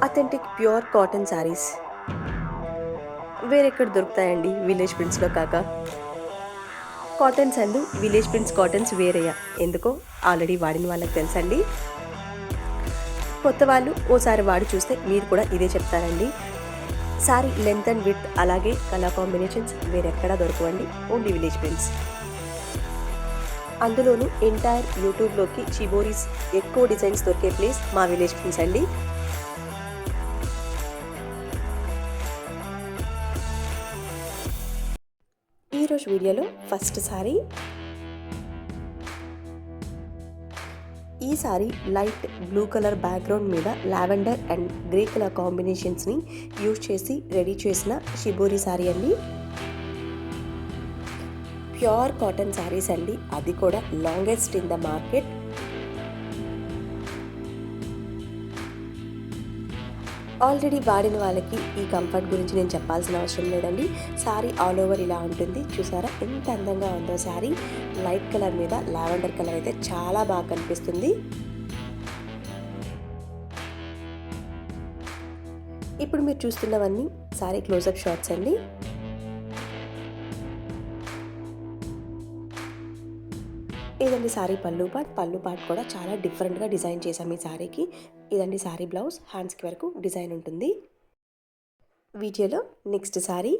Authentic pure cotton saris వేరెక్కడ దొరుకుతాయండి village ప్రింట్స్లో కాక. Cottons and village prints cottons వేరేయా? ఎందుకో ఆల్రెడీ వాడిన వాళ్ళకి తెలుసండి. కొత్త వాళ్ళు ఓసారి వాడి చూస్తే మీరు కూడా ఇదే చెప్తారండి. శారీ లెంత్ అండ్ విడ్త్ అలాగే కలర్ కాంబినేషన్స్ వేరెక్కడా దొరకవండి, ఓన్లీ విలేజ్ ప్రింట్స్. అందులోనూ ఎంటైర్ యూట్యూబ్లోకి షిబోరీస్ ఎక్కువ డిజైన్స్ దొరికే ప్లేస్ మా విలేజ్ ప్రింట్స్ అండి. ఈరోజు వీడియోలో ఫస్ట్ సారీ, ఈ sari light blue colour background మీద లావెండర్ అండ్ గ్రే కలర్ కాంబినేషన్స్ని యూజ్ చేసి రెడీ చేసిన షిబోరి సారీ అండి. ప్యూర్ కాటన్ సారీస్ అండి, అది కూడా longest in the market. Already వాడిన వాళ్ళకి ఈ కంఫర్ట్ గురించి నేను చెప్పాల్సిన అవసరం లేదండి. శారీ ఆల్ ఓవర్ ఇలా ఉంటుంది, చూసారా ఎంత అందంగా ఉందో శారీ. లైట్ కలర్ మీద లావెండర్ కలర్ అయితే చాలా బాగా కనిపిస్తుంది. ఇప్పుడు మీరు చూస్తున్నవన్నీ శారీ క్లోజప్ షాట్స్ అండి. ఇదండి శారీ పళ్ళు పార్ట్ కూడా చాలా డిఫరెంట్గా డిజైన్ చేసాం ఈ శారీకి. ఇదండి శారీ బ్లౌజ్, హ్యాండ్స్కి వరకు డిజైన్ ఉంటుంది. వీడియోలో నెక్స్ట్ శారీ,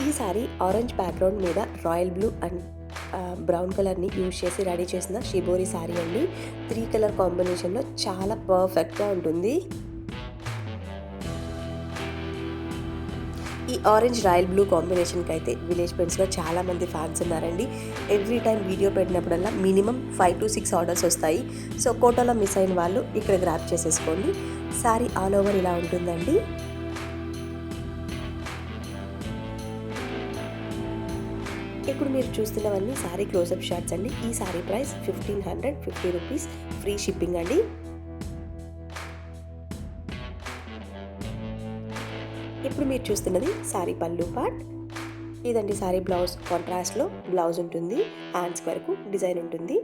ఈ శారీ ఆరెంజ్ బ్యాక్గ్రౌండ్ మీద రాయల్ బ్లూ అండ్ బ్రౌన్ కలర్ని యూజ్ చేసి రెడీ చేసిన షిబోరి శారీ అండి. 3 కలర్ కాంబినేషన్లో చాలా పర్ఫెక్ట్గా ఉంటుంది. ఈ ఆరెంజ్ రాయల్ బ్లూ కాంబినేషన్కి అయితే విలేజ్ ప్రింట్స్లో చాలామంది ఫ్యాన్స్ ఉన్నారండి. ఎవ్రీ టైం వీడియో పెట్టినప్పుడల్లా మినిమం 5 to 6 ఆర్డర్స్ వస్తాయి. సో కోటాలో మిస్ అయిన వాళ్ళు ఇక్కడ గ్రాప్ చేసేసుకోండి. శారీ ఆల్ ఓవర్ ఇలా ఉంటుందండి. ఇప్పుడు మీరు చూస్తున్నవన్నీ శారీ క్లోజప్ షాట్స్ అండి. ఈ sari price 1550 rupees, free shipping అండి. ఇప్పుడు మీరు చూస్తున్నది శారీ పళ్ళు పార్ట్. ఇదండి శారీ బ్లౌజ్, కాంట్రాస్ట్లో బ్లౌజ్ ఉంటుంది, హ్యాండ్స్ వరకు డిజైన్ ఉంటుంది.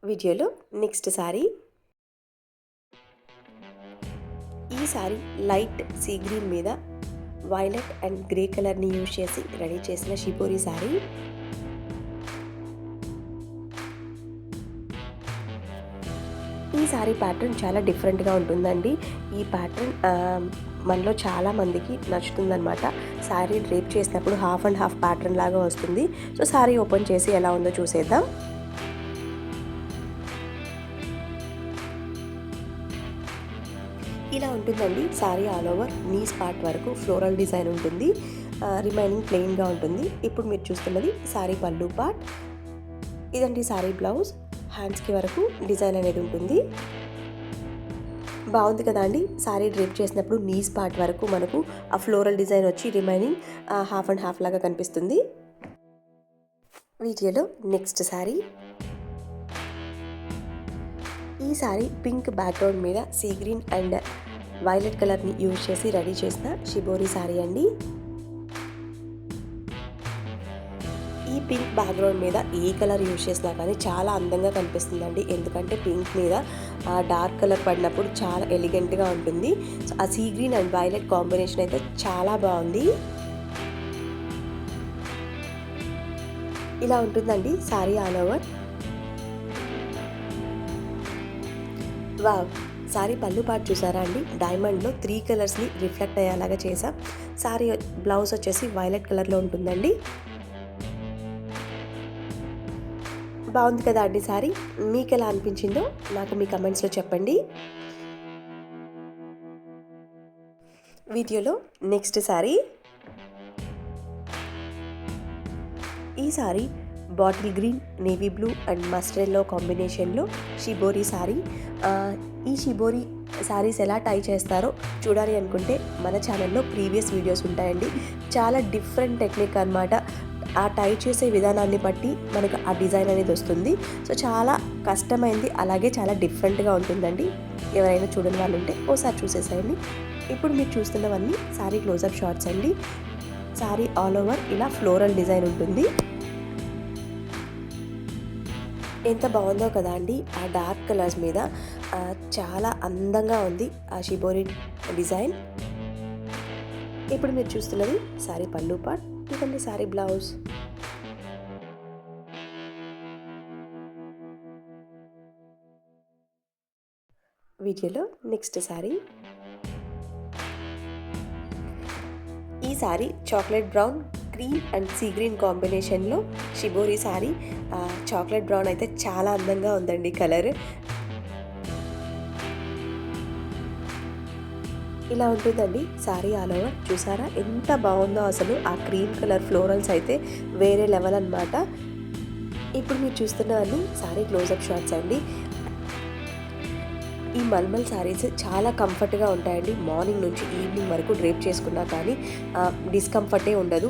వీడియోలో నెక్స్ట్ శారీ, ఈ శారీ లైట్ సీ గ్రీన్ మీద వైలెట్ అండ్ గ్రే కలర్ని యూజ్ చేసి రెడీ చేసిన షిబోరి శారీ. ఈ శారీ ప్యాటర్న్ చాలా డిఫరెంట్గా ఉంటుందండి. ఈ ప్యాటర్న్ మనలో చాలామందికి నచ్చుతుందనమాట. శారీ డ్రేప్ చేసినప్పుడు హాఫ్ అండ్ హాఫ్ ప్యాటర్న్ లాగా వస్తుంది. సో శారీ ఓపెన్ చేసి ఎలా ఉందో చూసేద్దాం. ఇలా ఉంటుందండి sari all over. Knees part వరకు ఫ్లోరల్ డిజైన్ ఉంటుంది, రిమైనింగ్ ప్లెయిన్గా ఉంటుంది. ఇప్పుడు మీరు చూస్తున్నది శారీ పళ్ళు పార్ట్. ఇదండి శారీ బ్లౌజ్, హ్యాండ్స్కి వరకు డిజైన్ అనేది ఉంటుంది. బాగుంది కదా అండి. శారీ డ్రేప్ చేసినప్పుడు నీస్ పార్ట్ వరకు మనకు ఆ ఫ్లోరల్ డిజైన్ వచ్చి రిమైనింగ్ హాఫ్ అండ్ హాఫ్ లాగా కనిపిస్తుంది. వీడియోలో నెక్స్ట్ శారీ, ఈ శారీ పింక్ బ్యాక్గ్రౌండ్ మీద సీ గ్రీన్ అండ్ వైలెట్ కలర్ని యూజ్ చేసి రెడీ చేసిన షిబోరి శారీ అండి. ఈ పింక్ బ్యాక్గ్రౌండ్ మీద ఏ కలర్ యూజ్ చేసినా కానీ చాలా అందంగా కనిపిస్తుందండి. ఎందుకంటే పింక్ మీద డార్క్ కలర్ పడినప్పుడు చాలా ఎలిగెంట్గా ఉంటుంది. సో ఆ sea green and violet combination అయితే చాలా బాగుంది. ఇలా ఉంటుందండి sari all over. Wow, sari పళ్ళు పార్ట్ చూసారా అండి. డైమండ్లో 3 కలర్స్ని రిఫ్లెక్ట్ అయ్యేలాగా చేసాం. శారీ బ్లౌజ్ వచ్చేసి వైలెట్ కలర్లో ఉంటుందండి. బాగుంది కదా అండి శారీ. మీకు ఎలా అనిపించిందో నాకు మీ కమెంట్స్లో చెప్పండి. వీడియోలో నెక్స్ట్ శారీ, ఈ sari bottle green, navy blue and mustard yellow కాంబినేషన్లో షిబోరి శారీ. ఈ షిబోరి శారీస్ ఎలా టై చేస్తారో చూడాలి అనుకుంటే మన ఛానల్లో ప్రీవియస్ వీడియోస్ ఉంటాయండి. చాలా డిఫరెంట్ టెక్నిక్ అన్నమాట. ఆ టై చేసే విధానాన్ని బట్టి మనకు ఆ డిజైన్ అనేది వస్తుంది. సో చాలా కష్టమైంది, అలాగే చాలా డిఫరెంట్గా ఉంటుందండి. ఎవరైనా చూడని వాళ్ళు ఉంటే ఓసారి చూసేసేయండి. ఇప్పుడు మీరు చూస్తున్నవన్నీ శారీ క్లోజప్ షాట్స్ అండి. శారీ ఆల్ ఓవర్ ఇలా ఫ్లోరల్ డిజైన్ ఉంటుంది. ఎంత బాగుందో కదా అండి ఆ డార్క్ కలర్స్ మీద. చాలా అందంగా ఉంది ఆ షిబోరి డిజైన్. ఇప్పుడు మీరు చూస్తున్నది సారీ పళ్ళు పార్ట్, ఇదండి సారీ బ్లౌజ్. వీడియోలో నెక్స్ట్ సారీ. ఈ sorry chocolate brown, green and sea green కాంబినేషన్లో షిబోరి సారీ. చాక్లెట్ బ్రౌన్ అయితే చాలా అందంగా ఉందండి కలర్. ఇలా ఉంటుందండి సారీ ఆల్ ఓవర్. చూసారా ఎంత బాగుందో అసలు. ఆ క్రీమ్ కలర్ ఫ్లోరల్స్ అయితే వేరే లెవెల్ అనమాట. ఇప్పుడు మీరు చూస్తున్నవన్నీ సారీ క్లోజప్ షాట్స్ అండి. ఈ మల్మల్ శారీస్ చాలా కంఫర్ట్గా ఉంటాయండి. మార్నింగ్ నుంచి ఈవినింగ్ వరకు డ్రేప్ చేసుకున్నా కానీ డిస్కంఫర్టే ఉండదు.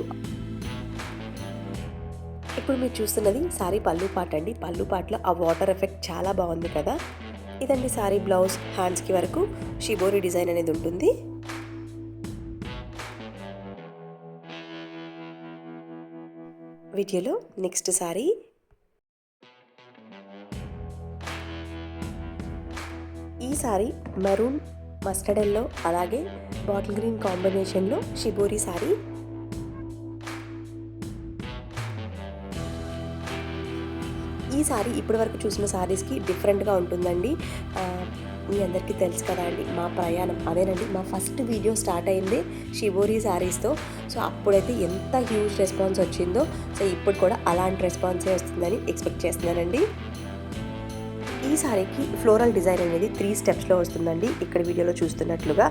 ఇప్పుడు మీరు చూస్తున్నది సారీ పళ్ళు పార్ట్ అండి. పళ్ళు పార్ట్లో ఆ వాటర్ ఎఫెక్ట్ చాలా బాగుంది కదా. ఇదండి సారీ బ్లౌజ్. హ్యాండ్స్కి వరకు షిబోరి డిజైన్ అనేది ఉంటుంది. వీడియోలో నెక్స్ట్ సారీ. ఈ సారీ మెరూన్, మస్టర్డ్ ఎల్లో అలాగే బాటిల్ గ్రీన్ కాంబినేషన్లో షిబోరి సారీ. ఈ సారీ ఇప్పటివరకు చూసిన సారీస్కి డిఫరెంట్గా ఉంటుందండి. మీ అందరికీ తెలుసు కదా అండి మా ప్రయాణం అదేనండి. మా ఫస్ట్ వీడియో స్టార్ట్ అయింది షిబోరి శారీస్తో. సో అప్పుడైతే ఎంత హ్యూజ్ రెస్పాన్స్ వచ్చిందో, సో ఇప్పుడు కూడా అలాంటి రెస్పాన్సే వస్తుందని ఎక్స్పెక్ట్ చేస్తున్నానండి. ఈ సారీకి ఫ్లోరల్ డిజైన్ అనేది 3 స్టెప్స్లో వస్తుందండి. ఇక్కడ వీడియోలో చూస్తున్నట్లుగా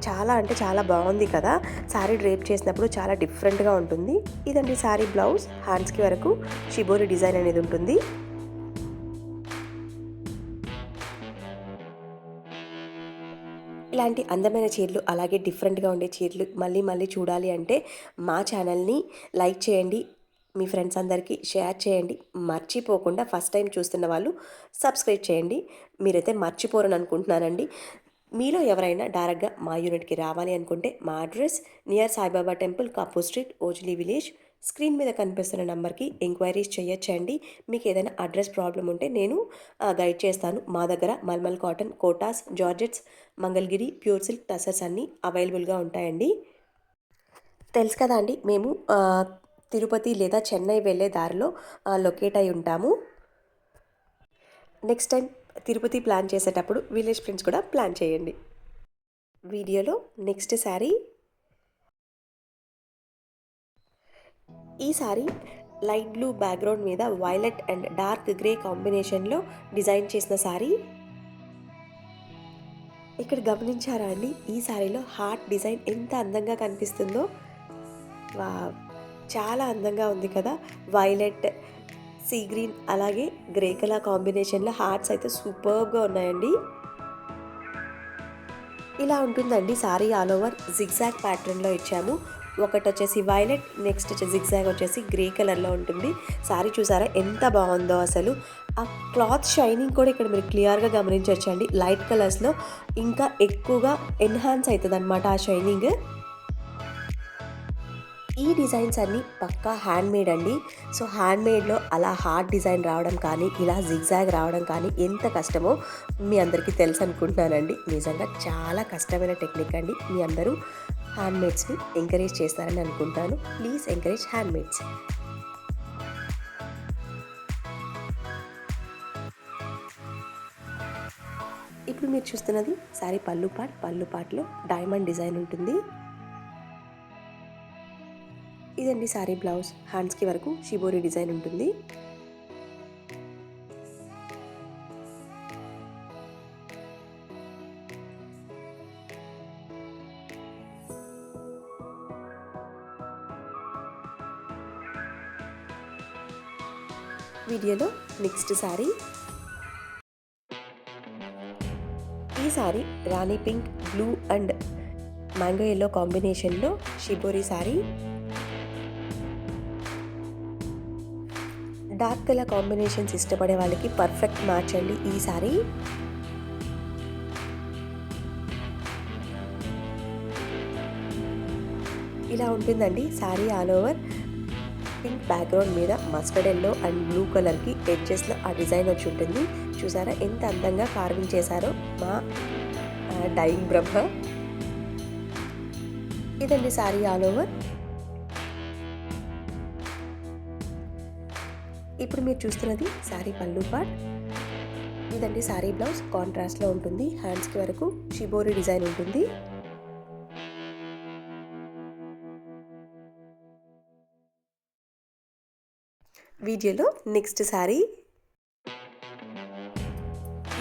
చాలా అంటే చాలా బాగుంది కదా. సారీ డ్రేప్ చేసినప్పుడు చాలా డిఫరెంట్గా ఉంటుంది. ఇదండి సారీ బ్లౌజ్. హ్యాండ్స్కి వరకు షిబోరి డిజైన్ అనేది ఉంటుంది. ఇలాంటి అందమైన చీరలు అలాగే డిఫరెంట్గా ఉండే చీరలు మళ్ళీ మళ్ళీ చూడాలి అంటే మా ఛానల్ని లైక్ చేయండి, మీ ఫ్రెండ్స్ అందరికీ షేర్ చేయండి. మర్చిపోకుండా ఫస్ట్ టైం చూస్తున్న వాళ్ళు సబ్స్క్రైబ్ చేయండి. మీరైతే మర్చిపోరని అనుకుంటున్నానండి. మీలో ఎవరైనా డైరెక్ట్గా మా యూనిట్కి రావాలి అనుకుంటే మా address near Saibaba temple, Kapoor street, Ojili village. Screen మీద కనిపిస్తున్న నెంబర్కి ఎంక్వైరీస్ చేయొచ్చండి. మీకు ఏదైనా అడ్రస్ ప్రాబ్లం ఉంటే నేను గైడ్ చేస్తాను. మా దగ్గర మల్మల్ కాటన్, కోటాస్, జార్జెట్స్, మంగళగిరి, ప్యూర్ సిల్క్, టసర్స్ అన్నీ అవైలబుల్గా ఉంటాయండి. తెలుసు కదా అండి, మేము తిరుపతి లేదా చెన్నై వెళ్ళే దారిలో లొకేట్ అయి ఉంటాము. నెక్స్ట్ టైం తిరుపతి ప్లాన్ చేసేటప్పుడు విలేజ్ ఫ్రెండ్స్ కూడా ప్లాన్ చేయండి. వీడియోలో నెక్స్ట్ శారీ. ఈ సారీ లైట్ బ్లూ బ్యాక్గ్రౌండ్ మీద వైలెట్ అండ్ డార్క్ గ్రే కాంబినేషన్లో డిజైన్ చేసిన సారీ. ఇక్కడ గమనించారా అండి, ఈ సారీలో హార్ట్ డిజైన్ ఎంత అందంగా కనిపిస్తుందో. చాలా అందంగా ఉంది కదా. వైలెట్, సీ గ్రీన్ అలాగే గ్రే కలర్ కాంబినేషన్లో హార్ట్స్ అయితే సూపర్గా ఉన్నాయండి. ఇలా ఉంటుందండి సారీ ఆల్ ఓవర్. జిగ్జాగ్ ప్యాటర్న్లో ఇచ్చాము. ఒకటి వచ్చేసి వైలెట్, నెక్స్ట్ జిగ్జాగ్ వచ్చేసి గ్రే కలర్లో ఉంటుంది. సారీ చూసారా ఎంత బాగుందో అసలు. ఆ క్లాత్ షైనింగ్ కూడా ఇక్కడ మీరు క్లియర్గా గమనించవచ్చండి. లైట్ కలర్స్లో ఇంకా ఎక్కువగా ఎన్హాన్స్ అవుతుంది అనమాట ఆ షైనింగ్. ఈ డిజైన్స్ అన్నీ పక్కా హ్యాండ్మేడ్ అండి. సో హ్యాండ్మేడ్లో అలా హార్ట్ డిజైన్ రావడం కానీ ఇలా జిగ్జాగ్ రావడం కానీ ఎంత కష్టమో మీ అందరికీ తెలుసు అనుకుంటున్నానండి. నిజంగా చాలా కష్టమైన టెక్నిక్ అండి. మీ అందరూ హ్యాండ్మేడ్స్ని ఎంకరేజ్ చేస్తారని అనుకుంటాను. Please encourage handmades. ఇప్పుడు మీరు చూస్తున్నది సారీ పళ్ళు పార్ట్. పళ్ళు పార్ట్లో డైమండ్ డిజైన్ ఉంటుంది. ఇదండి సారీ బ్లౌజ్. హ్యాండ్స్కి వరకు షిబోరి డిజైన్ ఉంటుంది. వీడియోలో నెక్స్ట్ సారీ. ఈ sari rani pink, blue and mango yellow కాంబినేషన్లో shibori sari. Dark colour combinations ఇష్టపడే వాళ్ళకి పర్ఫెక్ట్ మ్యాచ్ అండి ఈ సారీ. ఇలా ఉంటుందండి sari all over. Pink background మీద మస్టర్డ్ ఎల్లో అండ్ బ్లూ కలర్కి ఎడ్జెస్లో ఆ డిజైన్ వచ్చి ఉంటుంది. చూసారా ఎంత అందంగా కార్వింగ్ చేశారో మా డైయింగ్ బ్రహ్మ. ఇదండి శారీ ఆల్ ఓవర్. ఇప్పుడు మీరు చూస్తున్నది శారీ పళ్ళు పార్ట్. ఇదండి శారీ బ్లౌజ్ కాంట్రాస్ట్లో ఉంటుంది. హ్యాండ్స్కి వరకు షిబోరి డిజైన్ ఉంటుంది. వీడియోలో నెక్స్ట్ శారీ.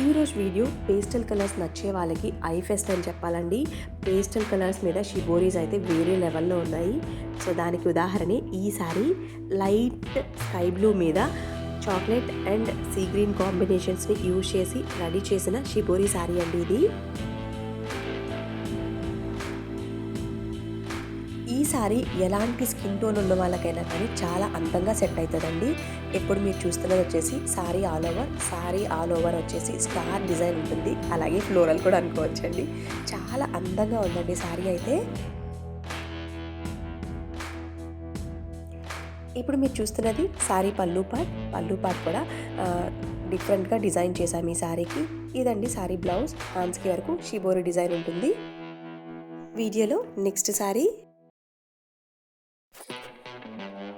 ఈరోజు వీడియో పేస్టల్ కలర్స్ నచ్చే వాళ్ళకి ఐ ఫెస్ట్ అని చెప్పాలండి. పేస్టల్ కలర్స్ మీద షిబోరీస్ అయితే వేరే లెవెల్లో ఉన్నాయి. సో దానికి ఉదాహరణ ఈ శారీ లైట్ స్కై బ్లూ మీద చాక్లెట్ అండ్ సీ గ్రీన్ కాంబినేషన్స్ని యూజ్ చేసి రెడీ చేసిన షిబోరీ శారీ అండి ఇది. ఈ శారీ ఎలాంటి స్కిన్ టోన్ ఉన్న వాళ్ళకైనా కానీ చాలా అందంగా సెట్ అవుతుందండి. ఇప్పుడు మీరు చూస్తున్నది వచ్చేసి శారీ ఆల్ ఓవర్ వచ్చేసి స్టార్ డిజైన్ ఉంటుంది. అలాగే ఫ్లోరల్ కూడా అనుకోవచ్చండి. చాలా అందంగా ఉందండి శారీ అయితే. ఇప్పుడు మీరు చూస్తున్నది శారీ పళ్ళు పార్ట్ కూడా డిఫరెంట్గా డిజైన్ చేశాము ఈ శారీకి. ఇదండి శారీ బ్లౌజ్. హ్యాండ్స్కి వరకు షిబోరి డిజైన్ ఉంటుంది. వీడియోలో నెక్స్ట్ శారీ.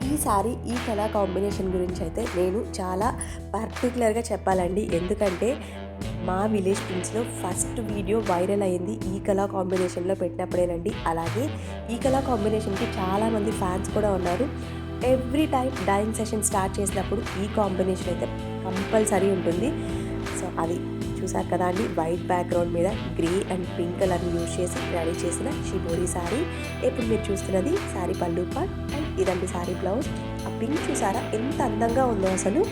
ఈ శారీ ఈ కలర్ కాంబినేషన్ గురించి అయితే నేను చాలా పర్టికులర్గా చెప్పాలండి. ఎందుకంటే మా విలేజ్ ప్రిన్స్లో ఫస్ట్ వీడియో వైరల్ అయ్యింది ఈ కలర్ కాంబినేషన్లో పెట్టినప్పుడేనండి. అలాగే ఈ కలర్ కాంబినేషన్కి చాలామంది ఫ్యాన్స్ కూడా ఉన్నారు. Every time dyeing session start చేసినప్పుడు ఈ కాంబినేషన్ అయితే కంపల్సరీ ఉంటుంది. సో అది చూసారు కదా అండి, వైట్ బ్యాక్గ్రౌండ్ మీద గ్రే అండ్ పింక్ కలర్ని యూజ్ చేసి రెడీ చేసిన షిబోరి శారీ. ఇప్పుడు మీరు చూస్తున్నది శారీ పళ్ళు పార్ట్ అండ్ ఇదండి శారీ బ్లౌజ్. ఆ పింక్ చూసారా ఎంత అందంగా ఉందో అసలు.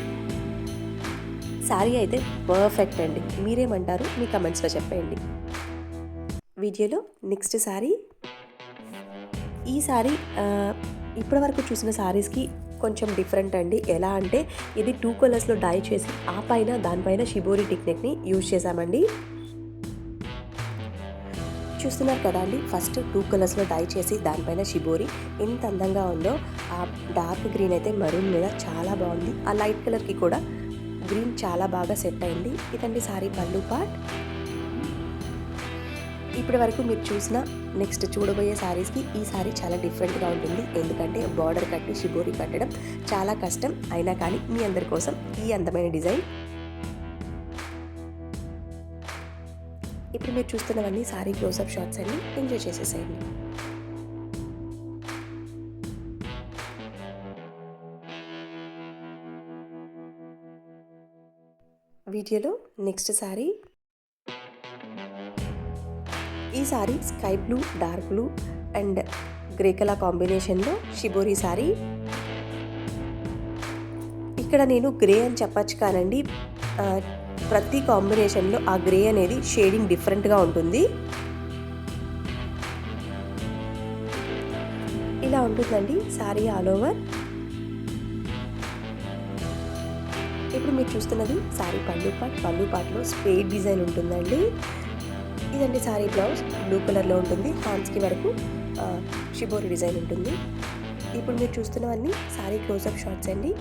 శారీ అయితే పర్ఫెక్ట్ అండి. మీరేమంటారు మీ కమెంట్స్లో చెప్పండి. వీడియోలో నెక్స్ట్ శారీ. ఈ శారీ ఇప్పటివరకు చూసిన శారీస్కి కొంచెం డిఫరెంట్ అండి. ఎలా అంటే ఇది 2 కలర్స్లో డై చేసి దానిపైన షిబోరి టెక్నిక్ని యూజ్ చేశామండి. చూస్తున్నారు కదా అండి, ఫస్ట్ 2 కలర్స్లో డై చేసి దానిపైన షిబోరి ఎంత అందంగా ఉందో. ఆ డార్క్ గ్రీన్ అయితే మరూన్ మీద చాలా బాగుంది. ఆ లైట్ కలర్కి కూడా గ్రీన్ చాలా బాగా సెట్ అయింది. ఇదండి శారీ పళ్ళు పార్ట్. ఇప్పటి వరకు మీరు చూసిన నెక్స్ట్ చూడబోయే శారీస్కి ఈ శారీ చాలా డిఫరెంట్గా ఉంటుంది. ఎందుకంటే బార్డర్ కట్టి షిబోరి కట్టడం చాలా కష్టం. అయినా కానీ మీ అందరి కోసం ఈ అందమైన డిజైన్. ఇప్పుడు మీరు చూస్తున్నవన్నీ శారీ క్లోజప్ షాట్స్ అన్ని ఎంజాయ్ చేసేసేయండి. వీడియోలో నెక్స్ట్ శారీ. ఈ sari sky blue, dark blue and grey colour కాంబినేషన్లో షిబోరి శారీ. ఇక్కడ నేను గ్రే అని చెప్పచ్చు కానండి, ప్రతి కాంబినేషన్లో ఆ గ్రే అనేది షేడింగ్ డిఫరెంట్గా ఉంటుంది. ఇలా ఉంటుందండి శారీ ఆల్ ఓవర్. ఇప్పుడు మీరు చూస్తున్నది శారీ పళ్ళు పార్ట్లో స్పేడ్ డిజైన్ ఉంటుందండి. ఇదండి శారీ బ్లౌజ్ బ్లూ కలర్లో ఉంటుంది. హ్యాండ్స్కి వరకు షిబోరి డిజైన్ ఉంటుంది. ఇప్పుడు మీరు చూస్తున్నవన్నీ శారీ క్లోజప్ షాట్స్ అండి.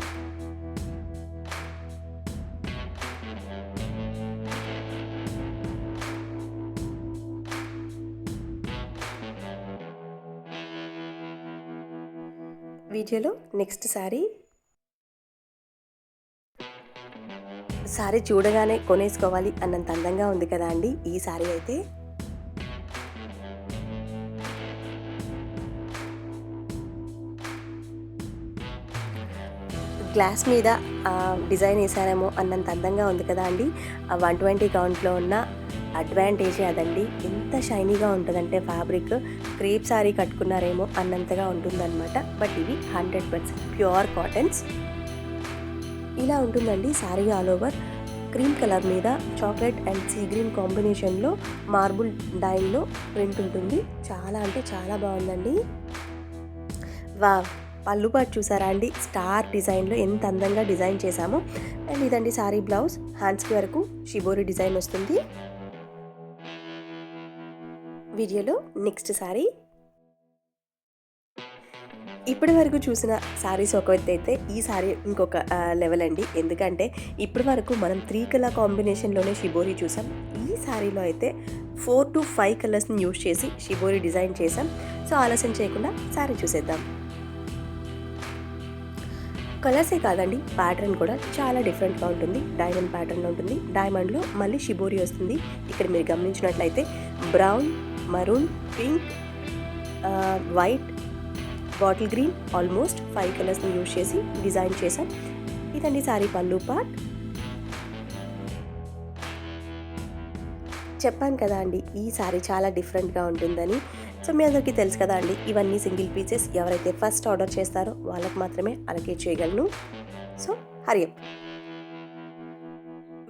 వీడియోలో నెక్స్ట్ శారీ. శారీ చూడగానే కొనేసుకోవాలి అన్నంత అందంగా ఉంది కదా అండి ఈ శారీ అయితే. గ్లాస్ మీద డిజైన్ వేసారేమో అన్నంత అందంగా ఉంది కదా అండి. 120 కౌంట్లో ఉన్న అడ్వాంటేజే అదండి. ఎంత షైనీగా ఉంటుందంటే ఫ్యాబ్రిక్ క్రేప్ శారీ కట్టుకున్నారేమో అన్నంతగా ఉంటుందన్నమాట. బట్ ఇవి 100% ప్యూర్ కాటన్స్. ఇలా ఉంటుందండి sari all over. Cream colour మీద చాక్లెట్ అండ్ సీ గ్రీన్ కాంబినేషన్లో మార్బుల్ డైన్లో ప్రింట్ ఉంటుంది. చాలా అంటే చాలా బాగుందండి. పళ్ళు పాటు చూసారా అండి, స్టార్ డిజైన్లో ఎంత అందంగా డిజైన్ చేశామో. అండ్ ఇదండి శారీ బ్లౌజ్. హ్యాండ్స్కి వరకు షిబోరి డిజైన్ వస్తుంది. వీడియోలో నెక్స్ట్ శారీ. ఇప్పటి వరకు చూసిన శారీస్ ఒక ఎత్తు అయితే ఈ శారీ ఇంకొక లెవెల్ అండి. ఎందుకంటే ఇప్పటి వరకు మనం 3 కలర్ కాంబినేషన్‌లోనే షిబోరి చూసాం. ఈ శారీలో అయితే 4-5 కలర్స్‌ని యూజ్ చేసి షిబోరి డిజైన్ చేసాం. సో ఆలస్యం చేయకుండా శారీ చూసేద్దాం. కలర్సే కాదండి, ప్యాటర్న్ కూడా చాలా డిఫరెంట్గా ఉంటుంది. డైమండ్ ప్యాటర్న్లో ఉంటుంది. డైమండ్లో మళ్ళీ షిబోరి వస్తుంది. ఇక్కడ మీరు గమనించినట్లయితే brown, maroon, pink, white, bottle green almost 5 కలర్స్ని యూజ్ చేసి డిజైన్ చేసాం. ఇదండి శారీ పళ్ళు పార్ట్. చెప్పాను కదా అండి, ఈ శారీ చాలా డిఫరెంట్గా ఉంటుందని. సో మీ అందరికీ తెలుసు కదా అండి, ఇవన్నీ సింగిల్ పీసెస్. ఎవరైతే ఫస్ట్ ఆర్డర్ చేస్తారో వాళ్ళకి మాత్రమే అలకేట్ చేయగలను. So hurry up.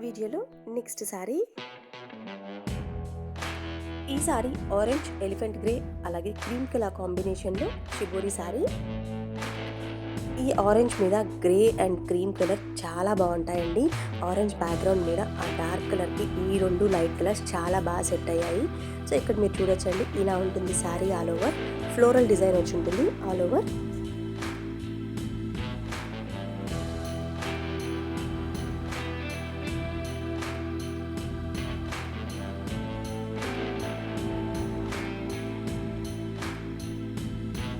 వీడియోలో నెక్స్ట్ శారీ. ఈ శారీ ఆరెంజ్, ఎలిఫెంట్ గ్రే అలాగే క్రీమ్ కలర్ కాంబినేషన్లో షిబోరి శారీ. ఈ ఆరెంజ్ మీద గ్రే అండ్ క్రీమ్ కలర్ చాలా బాగుంటాయండి. ఆరెంజ్ బ్యాక్గ్రౌండ్ మీద ఆ డార్క్ కలర్కి ఈ 2 లైట్ కలర్స్ చాలా బాగా సెట్ అయ్యాయి. సో ఇక్కడ మీరు చూడొచ్చండి, ఇలా ఉంటుంది sari. All over floral design వచ్చి ఉంటుంది ఆల్ ఓవర్.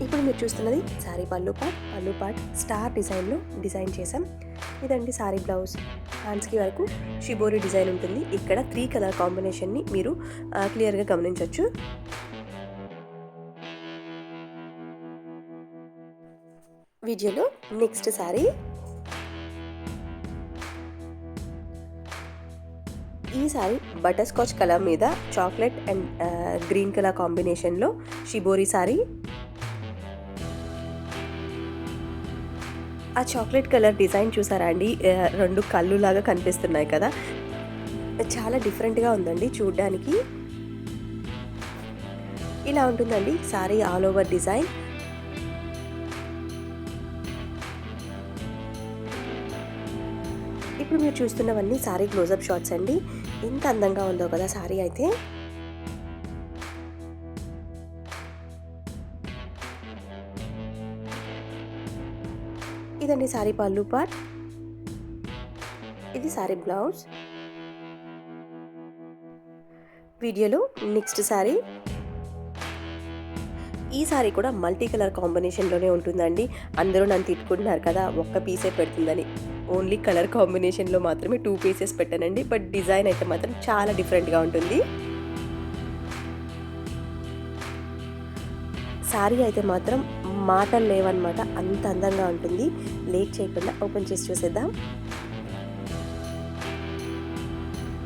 ఇప్పుడు మీరు చూస్తున్నది శారీ పళ్ళు పార్ట్ స్టార్ డిజైన్లో డిజైన్ చేసాం. ఇదండి శారీ బ్లౌజ్. హ్యాండ్స్కి వరకు షిబోరి డిజైన్ ఉంటుంది. ఇక్కడ 3 కలర్ కాంబినేషన్ని మీరు క్లియర్గా గమనించవచ్చు. వీడియోలో నెక్స్ట్ శారీ. ఈ శారీ బటర్ స్కాచ్ కలర్ మీద చాక్లెట్ అండ్ గ్రీన్ కలర్ కాంబినేషన్లో షిబోరి శారీ. ఆ చాక్లెట్ కలర్ డిజైన్ చూసారా అండి, 2 కళ్ళు లాగా కనిపిస్తున్నాయి కదా, చాలా డిఫరెంట్గా ఉందండి చూడ్డానికి. ఇలా ఉంటుందండి శారీ ఆల్ ఓవర్ డిజైన్. ఇప్పుడు మీరు చూస్తున్నవన్నీ శారీ క్లోజప్ షాట్స్ అండి. ఎంత అందంగా ఉందో కదా శారీ అయితే. ఇదండి శారీ పళ్ళు పార్ట్. ఇది శారీ బ్లౌజ్. వీడియోలో నెక్స్ట్ శారీ. ఈ శారీ కూడా మల్టీ కలర్ కాంబినేషన్లోనే ఉంటుందండి. అందరూ నన్ను తిట్టుకుంటున్నారు కదా ఒక్క పీసే పెడుతుందని. ఓన్లీ కలర్ కాంబినేషన్లో మాత్రమే 2 పీసెస్ పెట్టానండి. బట్ డిజైన్ అయితే మాత్రం చాలా డిఫరెంట్గా ఉంటుంది. శారీ అయితే మాత్రం మాటలు లేవన్నమాట, అంత అందంగా ఉంటుంది. లేట్ చేయకుండా ఓపెన్ చేసి చూసేద్దాం.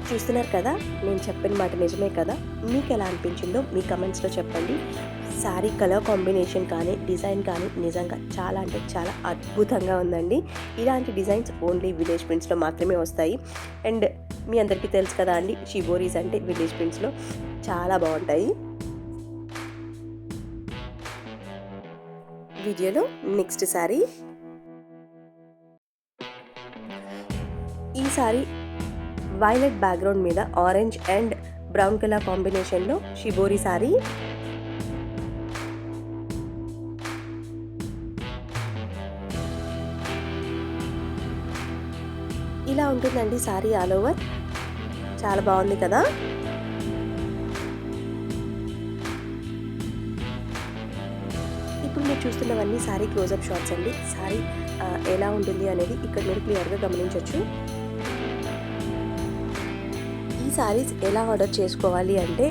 చూస్తున్నారు కదా, నేను చెప్పిన మాట నిజమే కదా. మీకు ఎలా అనిపించిందో మీ కమెంట్స్లో చెప్పండి. శారీ కలర్ కాంబినేషన్ కానీ డిజైన్ కానీ నిజంగా చాలా అంటే చాలా అద్భుతంగా ఉందండి. ఇలాంటి డిజైన్స్ ఓన్లీ విలేజ్ ప్రింట్స్లో మాత్రమే వస్తాయి. అండ్ మీ అందరికీ తెలుసు కదా అండి, షిబోరీస్ అంటే విలేజ్ ప్రింట్స్లో చాలా బాగుంటాయి. వీడియోలో నెక్స్ట్ శారీ. ఈ శారీ వైలెట్ బ్యాక్గ్రౌండ్ మీద ఆరెంజ్ అండ్ బ్రౌన్ కలర్ కాంబినేషన్లో షిబోరి శారీ. ఇలా ఉంటుందండి శారీ ఆల్ ఓవర్. చాలా బాగుంది కదా. ఇప్పుడు మీరు చూస్తున్నవన్నీ శారీ క్లోజప్ షాట్స్ అండి. శారీ ఎలా ఉంటుంది అనేది ఇక్కడ మీరు క్లియర్గా గమనించవచ్చు. ఈ శారీస్ ఎలా ఆర్డర్ చేసుకోవాలి అంటే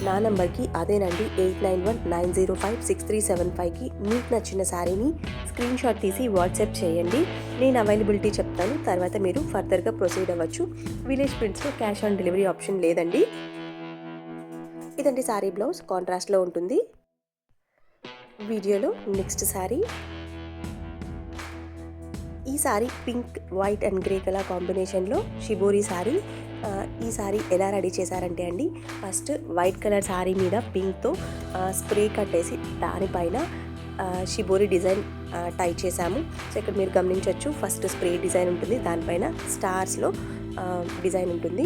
నా నెంబర్కి అదేనండి 8919056375కి మీకు నచ్చిన శారీని స్క్రీన్ షాట్ తీసి వాట్సాప్ చేయండి. నేను అవైలబిలిటీ చెప్తాను, తర్వాత మీరు ఫర్దర్గా ప్రొసీడ్ అవ్వచ్చు. విలేజ్ ప్రింట్స్లో క్యాష్ ఆన్ డెలివరీ ఆప్షన్ లేదండి. ఇదండి శారీ బ్లౌజ్, కాంట్రాస్ట్లో ఉంటుంది. వీడియోలో నెక్స్ట్ శారీ. ఈ sari pink, white and grey colour కాంబినేషన్లో షిబోరి శారీ. ఈ శారీ ఎలా రెడీ చేశారంటే అండి, ఫస్ట్ వైట్ కలర్ శారీ మీద పింక్తో స్ప్రే కట్టేసి దానిపైన షిబోరి డిజైన్ టై చేశాము. సో ఇక్కడ మీరు గమనించవచ్చు, ఫస్ట్ స్ప్రే డిజైన్ ఉంటుంది, దానిపైన స్టార్స్లో డిజైన్ ఉంటుంది.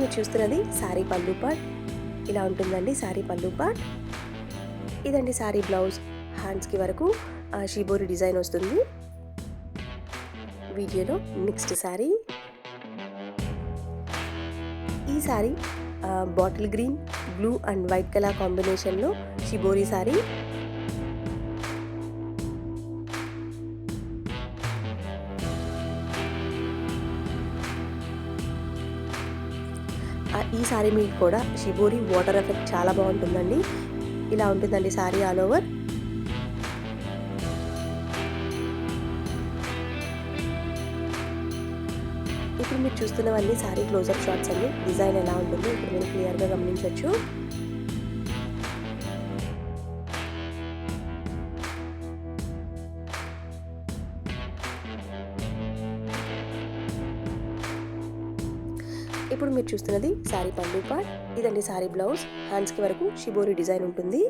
మీరు చూస్తున్నది శారీ పళ్ళు పార్ట్. ఇలా ఉంటుందండి శారీ పళ్ళు పార్ట్. ఇదండి శారీ బ్లౌజ్. హ్యాండ్స్కి వరకు షిబోరి డిజైన్ వస్తుంది. వీడియోలో నెక్స్ట్ శారీ. ఈ sari bottle green, blue and white colour కాంబినేషన్లో షిబోరి శారీ. ఈ శారీ మీద కూడా షిబోరి వాటర్ ఎఫెక్ట్ చాలా బాగుంటుందండి. ఇలా ఉంటుందండి శారీ ఆల్ ఓవర్. ఇప్పుడు మీరు చూస్తున్నవన్నీ శారీ క్లోజప్ షాట్స్ అండి. డిజైన్ ఎలా ఉంటుందో ఇప్పుడు మీరు క్లియర్గా గమనించవచ్చు. ఇప్పుడు మీరు చూస్తున్నది శారీ పళ్ళు పార్ట్. ఇదండి శారీ బ్లౌజ్. హ్యాండ్స్కి వరకు షిబోరి డిజైన్ ఉంటుంది.